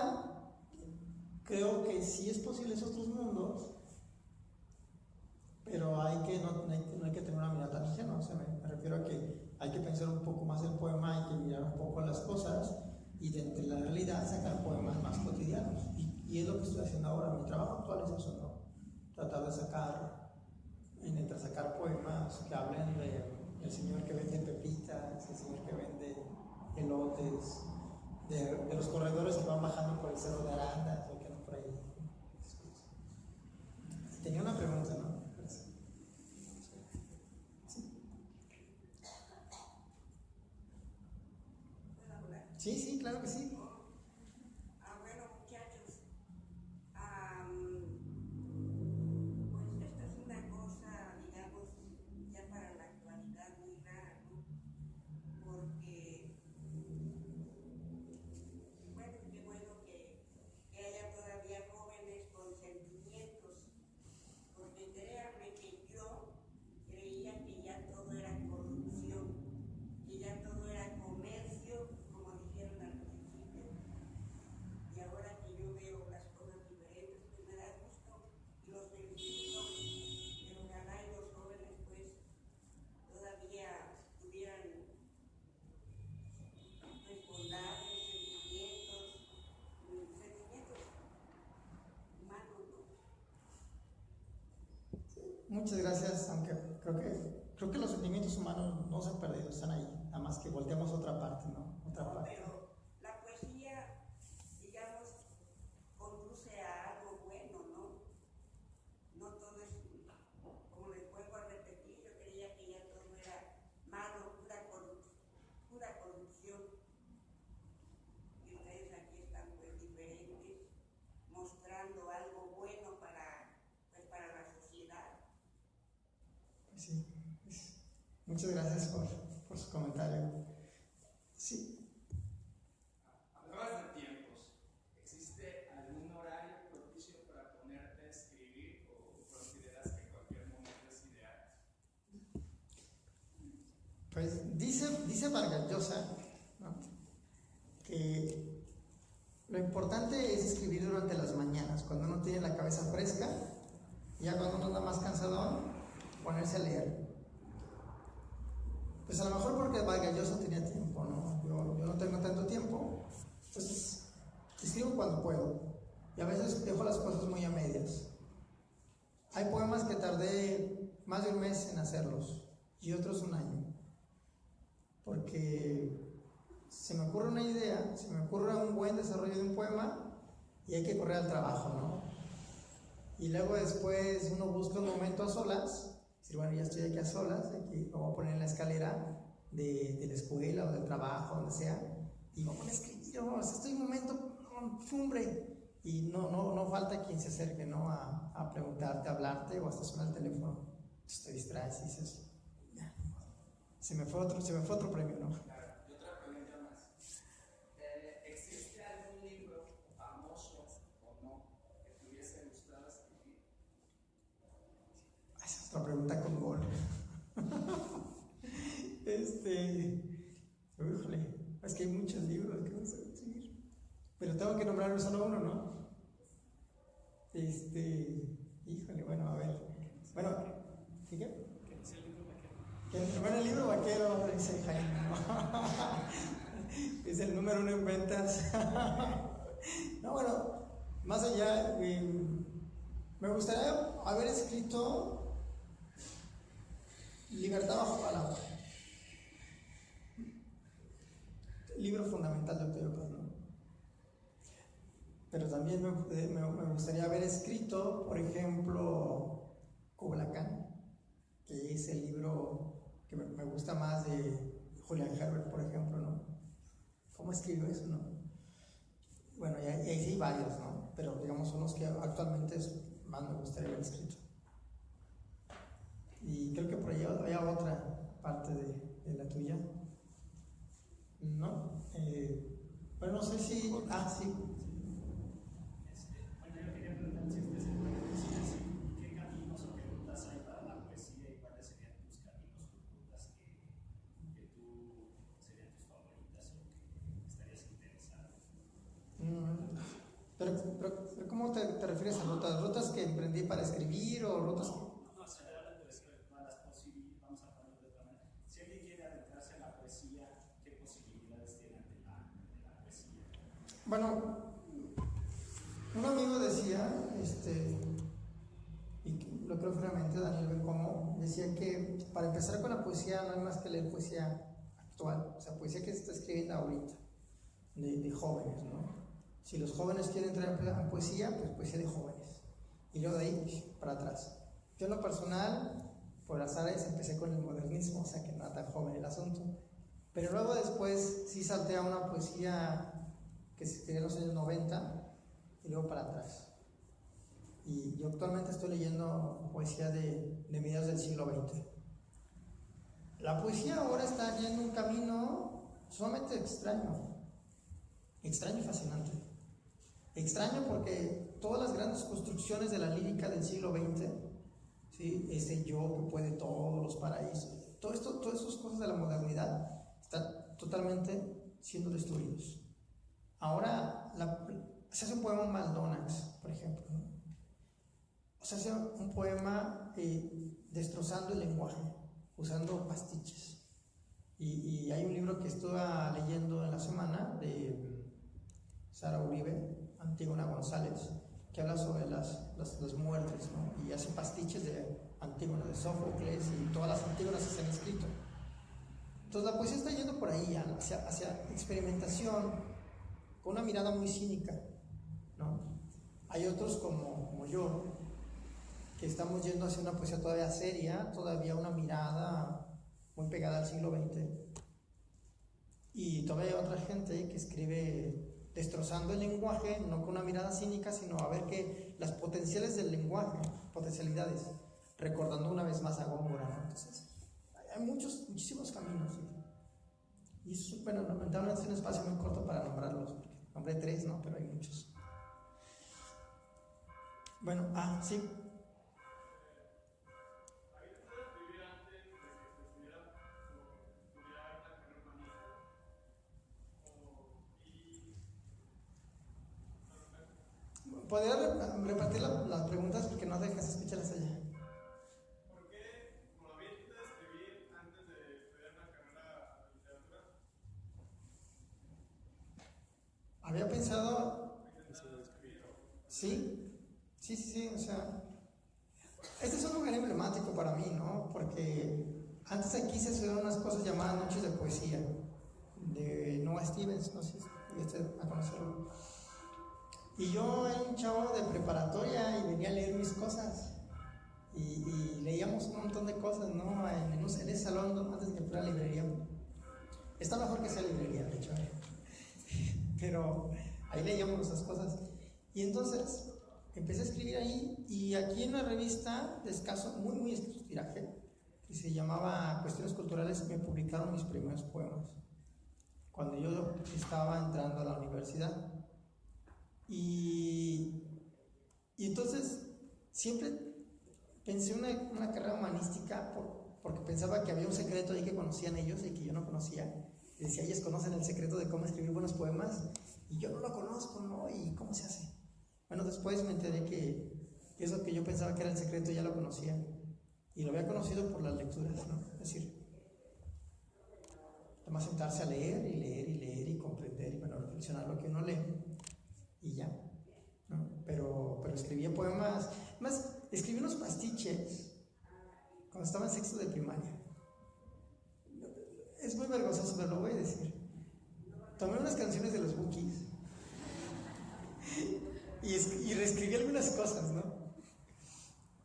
creo que sí es posible esos otros mundos, pero no hay que tener una mirada tan ingenua. O sea, me refiero a que hay que pensar un poco más el poema, hay que mirar un poco las cosas, y de entre la realidad sacar poemas más cotidianos. Y es lo que estoy haciendo ahora. Mi trabajo actual es eso, ¿no? Tratar de intentar sacar poemas que hablen del señor que vende pepitas, el señor que vende elotes, de los corredores que van bajando por el cerro de Arandas, o que andan por ahí. Tenía una pregunta, ¿no? Sí, claro que sí. Bueno, muchachos, pues esta es una cosa, digamos, ya para la actualidad muy rara, ¿no? Porque, bueno, qué bueno que haya todavía jóvenes con sentimientos, porque créanme que yo creía que ya todo era corrupción. creo que los sentimientos humanos no se han perdido, están ahí, nada más que volteamos a otra parte, ¿no? Otra parte. Pero la poesía, digamos, conduce a algo bueno, ¿no? No todo es, como les vuelvo a repetir, yo creía que ya todo era malo, pura corrupción. Y ustedes aquí están pues diferentes, mostrando algo bueno para la sociedad. Sí, muchas gracias por su comentario. Sí. Hablabas de tiempos. ¿Existe algún horario propicio para ponerte a escribir o consideras que cualquier momento es ideal? Pues dice Vargas Llosa, ¿no?, que lo importante es escribir durante las mañanas, cuando uno tiene la cabeza fresca, y ya cuando uno anda más cansadón, ponerse a leer. Pues a lo mejor porque Vargas Llosa tenía tiempo, ¿no? Yo no tengo tanto tiempo, entonces escribo cuando puedo, y a veces dejo las cosas muy a medias. Hay poemas que tardé más de un mes en hacerlos, y otros un año, porque se me ocurre una idea, se me ocurre un buen desarrollo de un poema, y hay que correr al trabajo, ¿no? Y luego después uno busca un momento a solas, decir, bueno, ya estoy aquí a solas, aquí me voy a poner en la escalera de la escuela o del trabajo, donde sea, y vamos a escribir, estoy en un momento con fumbre, y no falta quien se acerque, ¿no?, a preguntarte, a hablarte, o hasta suena el teléfono, te distraes y dices, ya, se me fue otro premio, ¿no? Claro, y otra pregunta más. ¿Existe algún libro famoso o no que te hubiese gustado escribir? Esa es otra pregunta con gol. Híjole, es que hay muchos libros que vamos a escribir, pero tengo que nombrar solo uno, ¿no? Híjole, bueno, a ver. Bueno, ¿sí qué? Bueno, el libro vaquero, dice Jaime, ¿no? Es el número 1 en ventas. No, bueno, más allá, me gustaría haber escrito Libertad bajo palabra. Libro fundamental de Octavio Paz, ¿no? Pero también me gustaría haber escrito, por ejemplo, Cublacán, que es el libro que me gusta más de Julian Herbert, por ejemplo, ¿no? ¿Cómo escribió eso, no? Bueno, y ahí sí hay varios, ¿no? Pero digamos son los que actualmente más me gustaría haber escrito. Y creo que por ahí había otra parte de la tuya, ¿no? Pero no sé si... sí. Bueno, yo quería preguntar si usted se puede decir qué caminos o qué rutas hay para la poesía y cuáles serían tus caminos o rutas que tú serían tus favoritas o que estarías interesado. Pero ¿cómo te refieres a rutas? ¿Rutas que emprendí para escribir o rutas que...? No, se habla de todas las posibilidades, vamos a hablar de otra manera. Si alguien quiere adentrarse en la poesía, ¿qué posibilidades tiene de la poesía? Bueno, un amigo decía, y lo creo firmemente, Daniel Bencomo, decía que para empezar con la poesía no hay más que leer poesía actual, o sea, poesía que se está escribiendo ahorita, de jóvenes, ¿no? Si los jóvenes quieren entrar en poesía, pues poesía de jóvenes, y luego de ahí para atrás. Yo en lo personal, por azares, empecé con el modernismo, o sea que no era tan joven el asunto, pero luego después sí salté a una poesía que se escribió en los años 90 y luego para atrás. Y yo actualmente estoy leyendo poesía de mediados del siglo XX. La poesía ahora está yendo un camino sumamente extraño y fascinante. Extraño porque todas las grandes construcciones de la lírica del siglo XX, ¿sí?, ese yo que puede todos los paraísos, todas esas cosas de la modernidad están totalmente siendo destruidos. Ahora se hace un poema Maldonax, por ejemplo, ¿no? O sea, se hace un poema destrozando el lenguaje, usando pastiches. Y hay un libro que estuve leyendo en la semana de Sara Uribe, Antígona González, que habla sobre las muertes, ¿no? Y hace pastiches de Antígona de Sófocles y todas las Antígonas que se han escrito. Entonces la poesía está yendo por ahí, hacia experimentación, con una mirada muy cínica, ¿no? Hay otros como yo, que estamos yendo hacia una poesía todavía seria, todavía una mirada muy pegada al siglo XX. Y todavía hay otra gente que escribe destrozando el lenguaje, no con una mirada cínica, sino a ver que las potenciales del lenguaje, potencialidades, recordando una vez más a Góngora, ¿no? Entonces, hay muchísimos caminos. Y eso, bueno, lamentablemente es un espacio muy corto para nombrarlos, porque nombré 3, ¿no? Pero hay muchos. Bueno, sí. ¿Podría repartir las preguntas porque no dejas escucharlas allá? ¿Por qué, como había intentado escribir antes de estudiar una carrera de literatura? Había pensado. Sí, o sea, este es un lugar emblemático para mí, ¿no? Porque antes aquí se hacían unas cosas llamadas noches de poesía, de Noah Stevens, no sé si a conocerlo. Y yo era un chavo de preparatoria y venía a leer mis cosas. Y leíamos un montón de cosas, ¿no? En ese salón, antes de que fuera librería. Está mejor que sea librería, de hecho. Pero ahí leíamos esas cosas. Y entonces empecé a escribir ahí. Y aquí en una revista de escaso, muy escaso tiraje, que se llamaba Cuestiones Culturales, me publicaron mis primeros poemas. Cuando yo estaba entrando a la universidad. Y entonces siempre pensé una carrera humanística porque pensaba que había un secreto ahí que conocían ellos y que yo no conocía. Y decía, ellos conocen el secreto de cómo escribir buenos poemas y yo no lo conozco, ¿no? ¿Y cómo se hace? Bueno, después me enteré que eso que yo pensaba que era el secreto ya lo conocía y lo había conocido por las lecturas, ¿no? Es decir, además sentarse a leer y comprender y bueno, reflexionar lo que uno lee. Y ya, ¿no? Pero escribía poemas, más escribí unos pastiches cuando estaba en sexto de primaria. Es muy vergonzoso, pero lo voy a decir. Tomé unas canciones de los Bukis y reescribí algunas cosas, ¿no?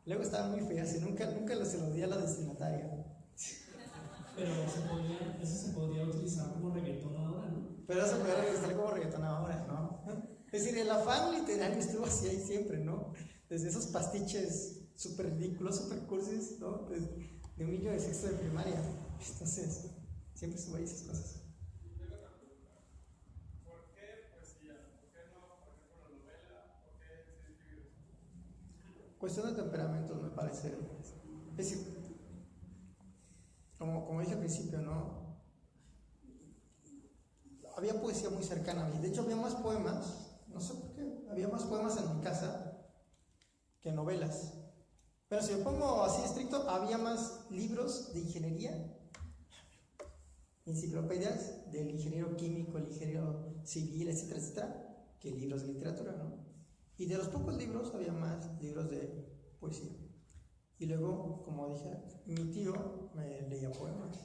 Luego estaban muy feas y nunca se lo di a la destinataria. Pero eso se podría utilizar como reggaetón ahora, ¿no? Pero eso se podría registrar como reggaetón ahora, ¿no? Es decir, el afán literario estuvo así ahí siempre, ¿no? Desde esos pastiches súper ridículos, súper cursis, ¿no? De un niño de sexto de primaria. Entonces, siempre estuvo ahí esas cosas. ¿Por qué poesía? ¿Por qué no, por ejemplo, la novela? ¿Por qué se escribe eso? Cuestión de temperamentos, me parece. Es decir, como dije al principio, ¿no? Había poesía muy cercana a mí. De hecho, había más poemas. No sé por qué, había más poemas en mi casa que novelas. Pero si me pongo así estricto, había más libros de ingeniería, enciclopedias del ingeniero químico, el ingeniero civil, etcétera, que libros de literatura, ¿no? Y de los pocos libros, había más libros de poesía. Y luego, como dije, mi tío me leía poemas.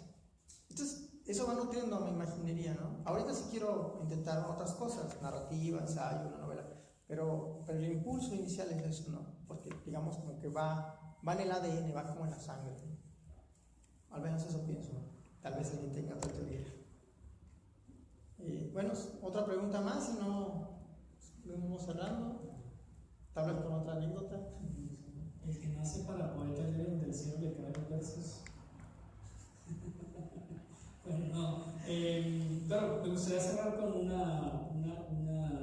Entonces, eso va nutriendo mi imaginería, ¿no? Ahorita sí quiero intentar otras cosas, narrativa, ensayo, una novela, pero el impulso inicial es eso, ¿no? Porque digamos como que va en el ADN, va como en la sangre, ¿no? Al menos eso pienso, ¿no? Tal vez alguien tenga otra teoría. Bueno, otra pregunta más, si no, vamos cerrando, tal vez con otra anécdota. El que nace para poeta leve del cielo le caen los versos. Bueno, no. Claro, me gustaría cerrar con un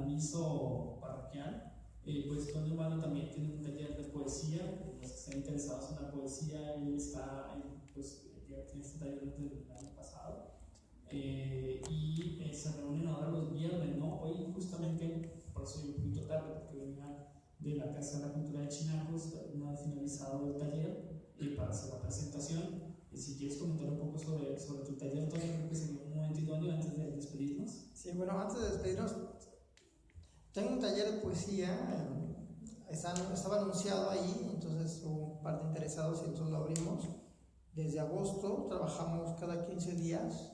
aviso parroquial. Pues Toño Humano también tiene un taller de poesía. Los que estén interesados en la poesía, él está ya tiene este taller desde el año pasado. Y se reúnen ahora los viernes, ¿no? Hoy justamente, por eso yo un poquito tarde, porque venía de la Casa de la Cultura de Chinacos, no ha finalizado el taller para hacer la presentación. Si quieres comentar un poco sobre tu taller, entonces creo que sería un momento idóneo antes de despedirnos. Sí, bueno, antes de despedirnos, tengo un taller de poesía, estaba anunciado ahí, entonces hubo un par par de interesados y entonces lo abrimos. Desde agosto trabajamos cada 15 días,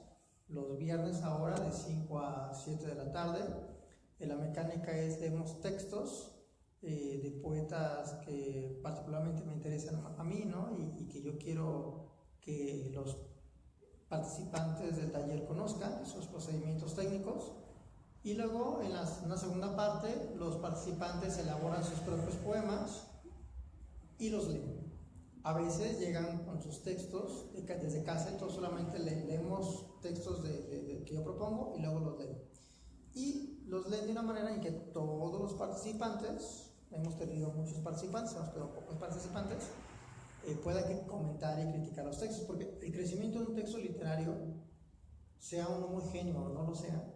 los viernes ahora de 5 a 7 de la tarde. La mecánica es leemos textos de poetas que particularmente me interesan a mí, ¿no? Y que yo quiero que los participantes del taller conozcan esos procedimientos técnicos. Y luego en una segunda parte los participantes elaboran sus propios poemas y los leen. A veces llegan con sus textos desde casa, entonces solamente leemos textos que yo propongo y luego los leen. Y los leen de una manera en que todos los participantes, hemos tenido muchos participantes, hemos tenido pocos participantes, puedan comentar y criticar los textos, porque el crecimiento de un texto literario, sea uno muy genio o no lo sea,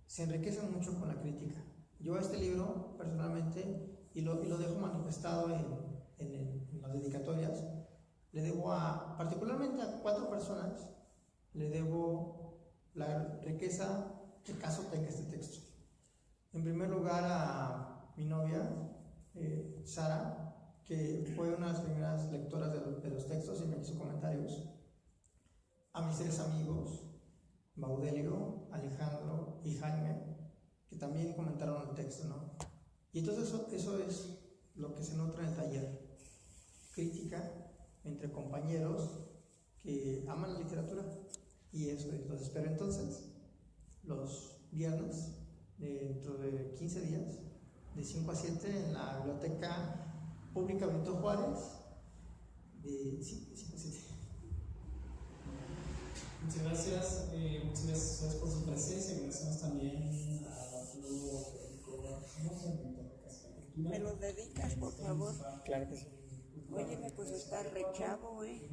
se enriquece mucho con la crítica. Yo a este libro, personalmente, y lo dejo manifestado en las dedicatorias, le debo particularmente a 4 personas, le debo la riqueza que caso tenga este texto. En primer lugar a mi novia, Sara, que fue una de las primeras lectoras de los textos y me hizo comentarios. A mis 3 amigos, Baudelio, Alejandro y Jaime, que también comentaron el texto, ¿no? Y entonces eso es lo que se nutre en el taller. Crítica entre compañeros que aman la literatura. Y eso es. Los espero entonces los viernes, dentro de 15 días, de 5 a 7, en la Biblioteca Pública Benito Juárez, de 5 a 7. Muchas gracias por su presencia. Gracias también a Fluo. ¿Me lo dedicas, por favor? Claro que sí. Óyeme, pues está re chavo, ¿eh?